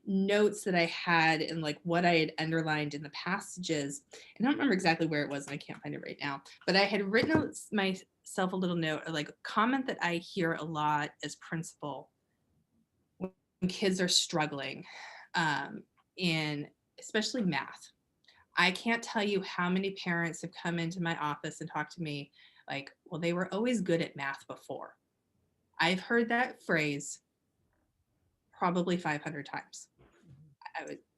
notes that I had and like what I had underlined in the passages. And I don't remember exactly where it was, and I can't find it right now, but I had written myself a little note, or like a comment that I hear a lot as principal when kids are struggling in especially math. I can't tell you how many parents have come into my office and talked to me like, well, they were always good at math before. I've heard that phrase probably 500 times.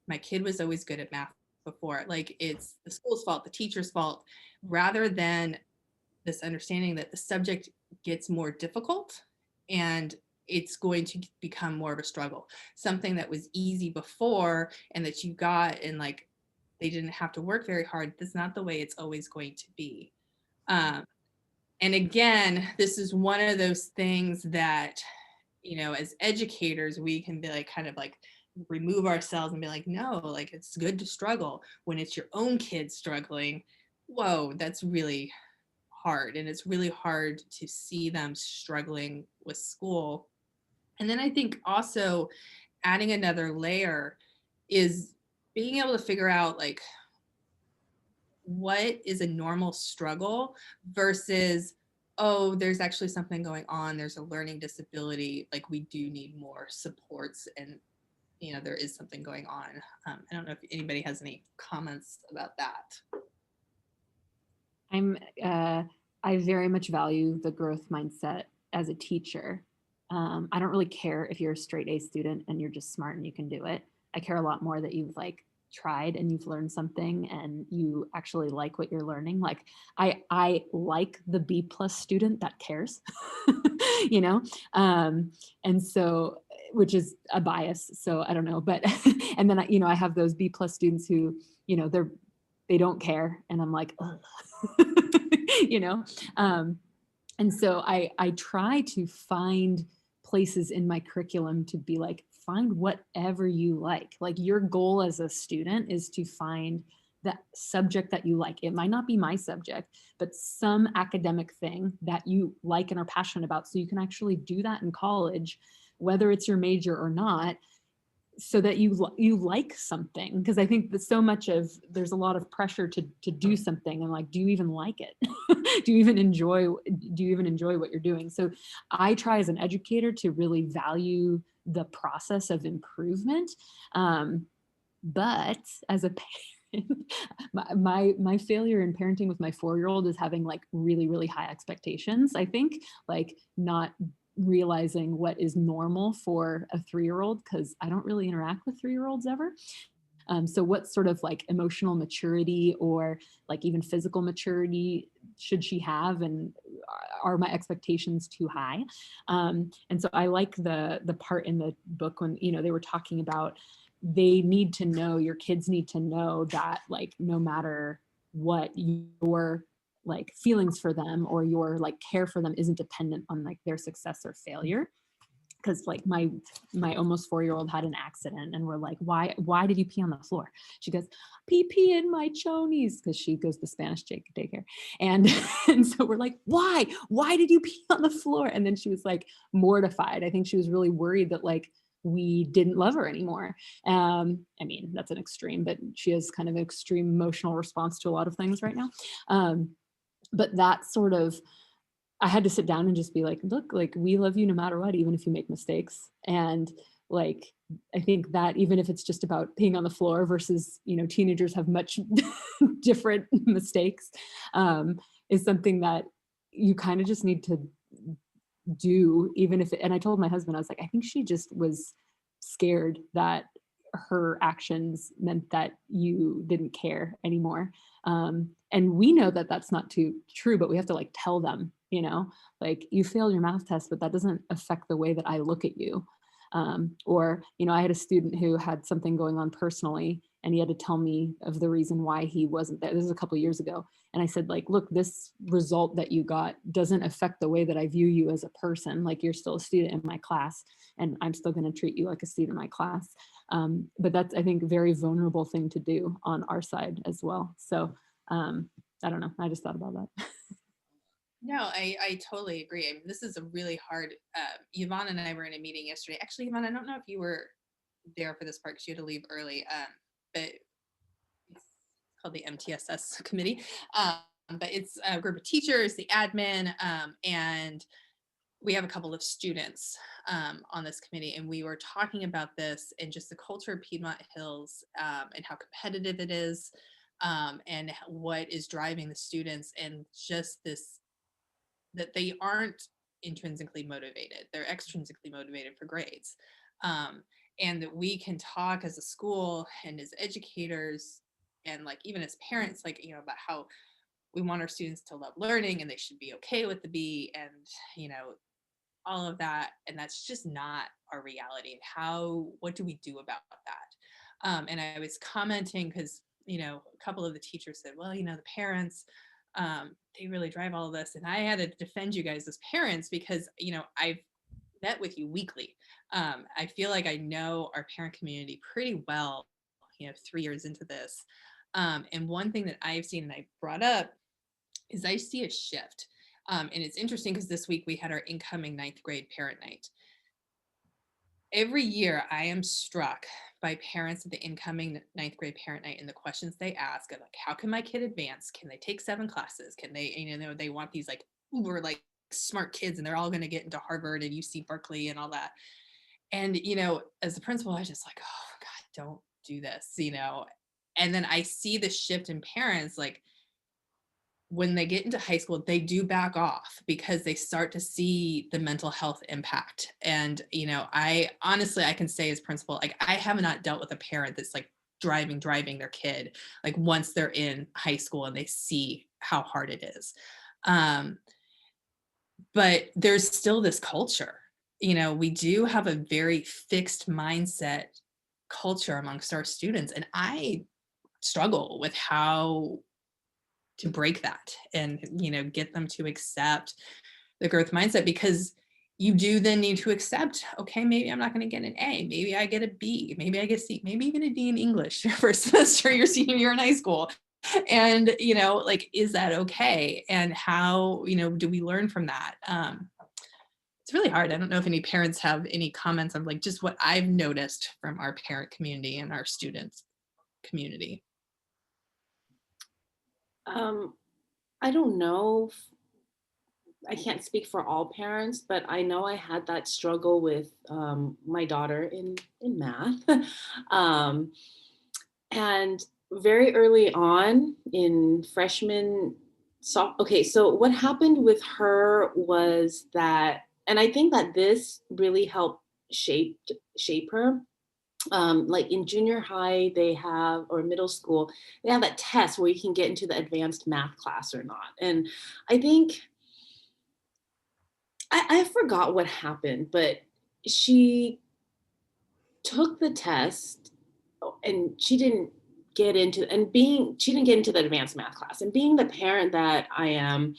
My kid was always good at math before. Like, it's the school's fault, the teacher's fault, rather than this understanding that the subject gets more difficult and it's going to become more of a struggle. Something that was easy before and that you got and like they didn't have to work very hard, that's not the way it's always going to be. And again, this is one of those things that, you know, as educators, we can be like, kind of like remove ourselves and be like, no, like it's good to struggle. When it's your own kids struggling, whoa, that's really hard. And it's really hard to see them struggling with school. And then I think also adding another layer is being able to figure out like, what is a normal struggle versus, oh, there's actually something going on, there's a learning disability, like we do need more supports, and you know, there is something going on. I don't know if anybody has any comments about that. I very much value the growth mindset as a teacher. I don't really care if you're a straight A student and you're just smart and you can do it. I care a lot more that you've like tried and you've learned something and you actually like what you're learning. Like I like the B+ student that cares, you know? And so, which is a bias. So I don't know, but, and then, you know, I have those B+ students who, you know, they don't care. And I'm like, you know? And so I try to find places in my curriculum to be like, find whatever you like. Like your goal as a student is to find that subject that you like. It might not be my subject, but some academic thing that you like and are passionate about. So you can actually do that in college, whether it's your major or not, so that you like something. Because I think that so much of, there's a lot of pressure to do something, and like, do you even like it? do you even enjoy what you're doing? So I try as an educator to really value the process of improvement. But as a my failure in parenting with my 4-year-old is having like really, really high expectations. I think like not realizing what is normal for a 3-year-old, because I don't really interact with 3-year-olds ever. So what sort of like emotional maturity or like even physical maturity should she have, and are my expectations too high? And so I like the part in the book when, you know, they were talking about they need to know, your kids need to know that like no matter what, your like feelings for them or your like care for them isn't dependent on like their success or failure. Because like my almost 4-year-old had an accident, and we're like, why did you pee on the floor? She goes, pee in my chonies, because she goes to Spanish daycare, and and so we're like, why did you pee on the floor? And then she was like mortified. I think she was really worried that like we didn't love her anymore. I mean, that's an extreme, but she has kind of an extreme emotional response to a lot of things right now. But that sort of, I had to sit down and just be like, look, like we love you no matter what, even if you make mistakes. And like, I think that even if it's just about peeing on the floor versus, you know, teenagers have much different mistakes, is something that you kind of just need to do, even if, and I told my husband, I was like, I think she just was scared that her actions meant that you didn't care anymore. And we know that that's not too true, but we have to like tell them, you know, like you failed your math test, but that doesn't affect the way that I look at you. Or, you know, I had a student who had something going on personally, and he had to tell me of the reason why he wasn't there. This was a couple of years ago. And I said, like, look, this result that you got doesn't affect the way that I view you as a person. Like, you're still a student in my class, and I'm still going to treat you like a student in my class. But that's, I think, a very vulnerable thing to do on our side as well. So I don't know. I just thought about that. No, I totally agree. I mean, this is a really hard, Yvonne and I were in a meeting yesterday. Actually, Yvonne, I don't know if you were there for this part because you had to leave early, but it's called the MTSS committee. But it's a group of teachers, the admin, and we have a couple of students on this committee, and we were talking about this and just the culture of Piedmont Hills, and how competitive it is, and what is driving the students, and just this, that they aren't intrinsically motivated, they're extrinsically motivated for grades. And that we can talk as a school and as educators and like even as parents, like, you know, about how we want our students to love learning and they should be okay with the B, and, you know, all of that. And that's just not our reality. And what do we do about that? And I was commenting because, you know, a couple of the teachers said, well, you know, the parents, they really drive all of this. And I had to defend you guys as parents because, you know, I've met with you weekly. I feel like I know our parent community pretty well, you know, 3 years into this. And one thing that I've seen and I brought up is I see a shift. And it's interesting because this week we had our incoming 9th grade parent night. Every year I am struck by parents at the incoming 9th grade parent night and the questions they ask of like, how can my kid advance? Can they take 7 classes? Can they, you know, they want these like uber like smart kids and they're all going to get into Harvard and UC Berkeley and all that. And, you know, as a principal, I was just like, oh God, don't do this, you know? And then I see the shift in parents, like, when they get into high school, they do back off because they start to see the mental health impact. And, you know, I honestly, I can say as principal, like I have not dealt with a parent that's like driving their kid, like once they're in high school and they see how hard it is. But there's still this culture, you know, we do have a very fixed mindset culture amongst our students. And I struggle with how to break that and, you know, get them to accept the growth mindset, because you do then need to accept, okay, maybe I'm not going to get an A, maybe I get a B, maybe I get a C, maybe even a D in English your first semester, your senior year in high school. And, you know, like, is that okay? And how, you know, do we learn from that? It's really hard. I don't know if any parents have any comments on like just what I've noticed from our parent community and our students community. I don't know. I can't speak for all parents, but I know I had that struggle with my daughter in math. And very early on in freshman, okay, so what happened with her was that, and I think that this really helped shape her. Like in junior high, they have, or middle school, they have that test where you can get into the advanced math class or not. And I think I forgot what happened, but she took the test and she didn't get into the advanced math class. And being the parent that I am,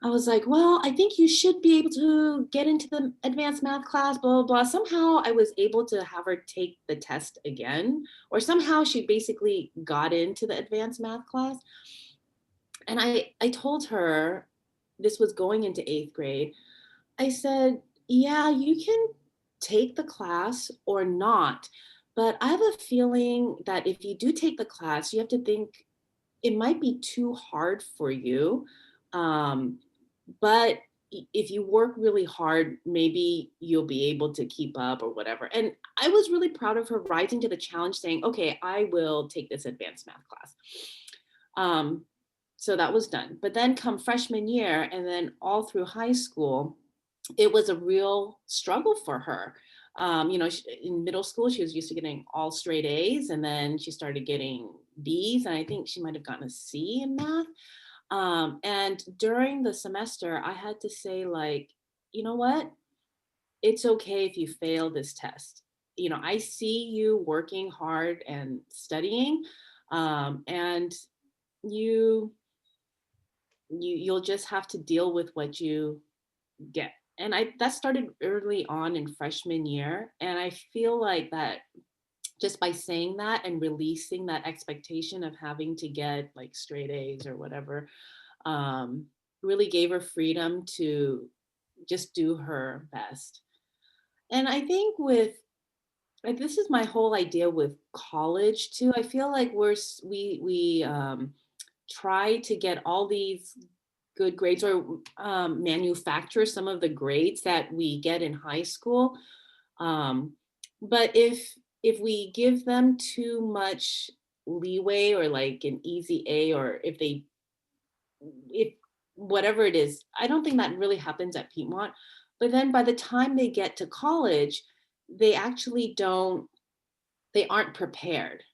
I was like, well, I think you should be able to get into the advanced math class, blah, blah, blah. Somehow I was able to have her take the test again, or somehow she basically got into the advanced math class. And I told her, this was going into 8th grade, I said, yeah, you can take the class or not. But I have a feeling that if you do take the class, you have to think it might be too hard for you. But if you work really hard, maybe you'll be able to keep up or whatever. And I was really proud of her rising to the challenge, saying, okay, I will take this advanced math class. So that was done. But then come freshman year and then all through high school, it was a real struggle for her. In middle school, she was used to getting all straight A's, and then she started getting B's, and I think she might have gotten a C in math. And during the semester, I had to say, like, you know what? It's okay if you fail this test. I see you working hard and studying, and you'll just have to deal with what you get. And that started early on in freshman year. And I feel like that just by saying that and releasing that expectation of having to get like straight A's or whatever, really gave her freedom to just do her best. And I think this is my whole idea with college too. I feel like we try to get all these good grades, or manufacture some of the grades that we get in high school. But if we give them too much leeway, or like an easy A, or if whatever it is, I don't think that really happens at Piedmont. But then by the time they get to college, they actually they aren't prepared.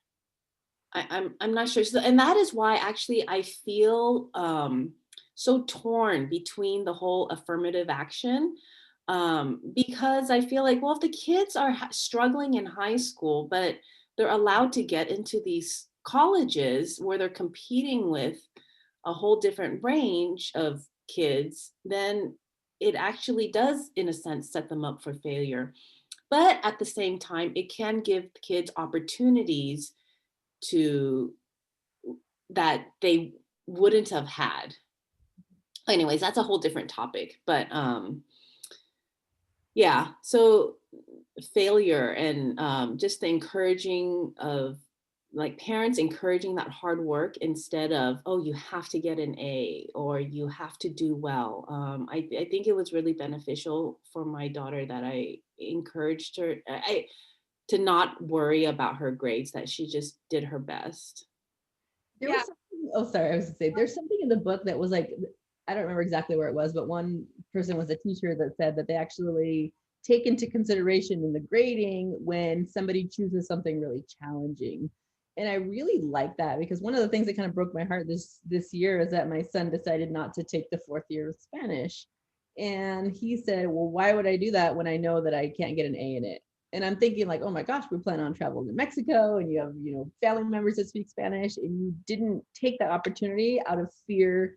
I'm not sure. So, and that is why actually I feel so torn between the whole affirmative action, because I feel like, well, if the kids are struggling in high school, but they're allowed to get into these colleges where they're competing with a whole different range of kids, then it actually does, in a sense, set them up for failure. But at the same time, it can give kids opportunities to that they wouldn't have had. Anyways, that's a whole different topic. But yeah, so failure and just the encouraging of, like, parents encouraging that hard work instead of, oh, you have to get an A or you have to do well. I think it was really beneficial for my daughter that I encouraged her to not worry about her grades, that she just did her best. There was something, oh, sorry, I was gonna say, there's something in the book that was like, I don't remember exactly where it was, but one person was a teacher that said that they actually take into consideration in the grading when somebody chooses something really challenging. And I really like that, because one of the things that kind of broke my heart this year is that my son decided not to take the 4th year of Spanish. And he said, well, why would I do that when I know that I can't get an A in it? And I'm thinking, like, oh my gosh, we plan on traveling to Mexico and you have, family members that speak Spanish, and you didn't take that opportunity out of fear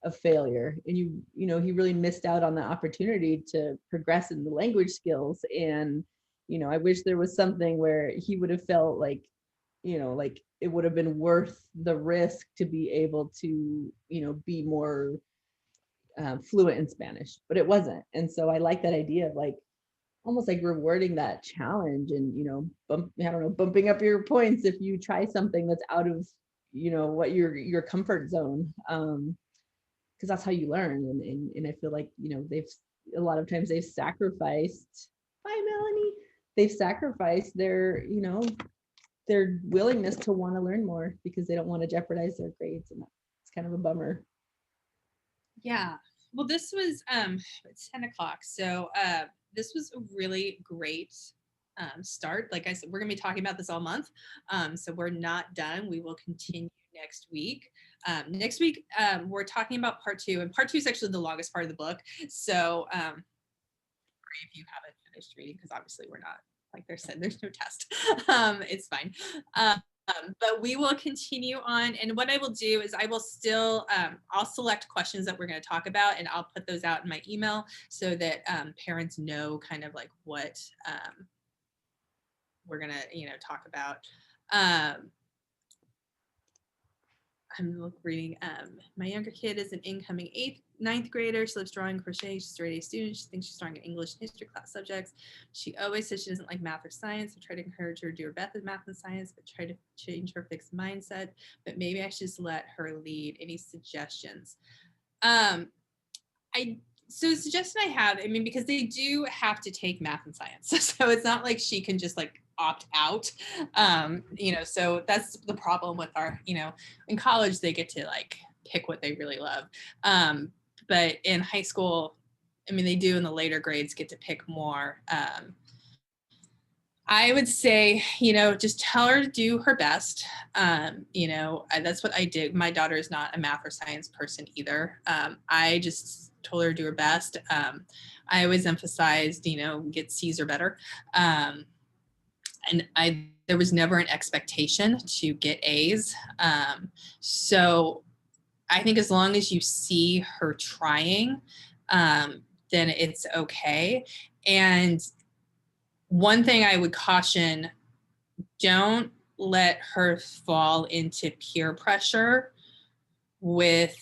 of failure. And he really missed out on the opportunity to progress in the language skills. And, I wish there was something where he would have felt like, like it would have been worth the risk to be able to, be more fluent in Spanish, but it wasn't. And so I like that idea of, like, almost like rewarding that challenge and, bumping up your points if you try something that's out of, what your comfort zone. Because that's how you learn. And I feel like, they've, a lot of times they've sacrificed, bye Melanie, they've sacrificed their, their willingness to want to learn more because they don't want to jeopardize their grades, and that's kind of a bummer. Yeah. Well, this was it's 10 o'clock. So this was a really great start. Like I said, we're gonna be talking about this all month. So we're not done. We will continue next week. Next week, we're talking about part 2, and part 2 is actually the longest part of the book. So if you haven't finished reading, because obviously we're not, like they said, there's no test. It's fine. But we will continue on. And what I will do is I will still, I'll select questions that we're going to talk about, and I'll put those out in my email so that parents know kind of like what we're going to, talk about. I'm reading, my younger kid is an incoming 9th grader. She loves drawing, crochet. She's a straight A student. She thinks she's strong in English and history class subjects. She always says she doesn't like math or science. I try to encourage her to do her best in math and science, but try to change her fixed mindset. But maybe I should just let her lead. Any suggestions? So the suggestion I have, because they do have to take math and science. So it's not like she can just like opt out. So that's the problem with our, in college, they get to like pick what they really love. But in high school, they do in the later grades get to pick more. I would say, just tell her to do her best. That's what I did. My daughter is not a math or science person either. I just told her to do her best. I always emphasized, get C's or better. And there was never an expectation to get A's. So I think as long as you see her trying, then it's okay. And one thing I would caution, don't let her fall into peer pressure with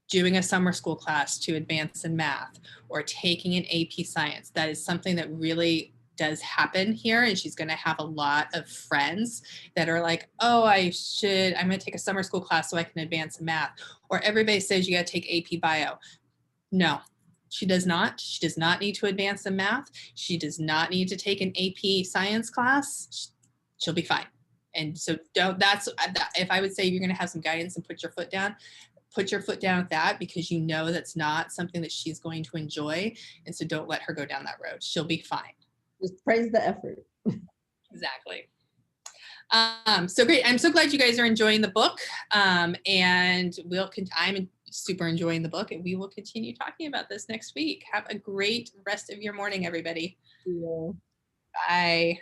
doing a summer school class to advance in math or taking an AP science. That is something that really does happen here. And she's going to have a lot of friends that are like, oh, I'm going to take a summer school class so I can advance in math. Or everybody says you got to take AP bio. No. She does not. She does not need to advance in math. She does not need to take an AP science class. She'll be fine. And so if I would say you're going to have some guidance and put your foot down with that, because that's not something that she's going to enjoy. And so don't let her go down that road. She'll be fine. Just praise the effort. Exactly. So great. I'm so glad you guys are enjoying the book. And I'm super enjoying the book, and we will continue talking about this next week. Have a great rest of your morning, everybody. Yeah. Bye.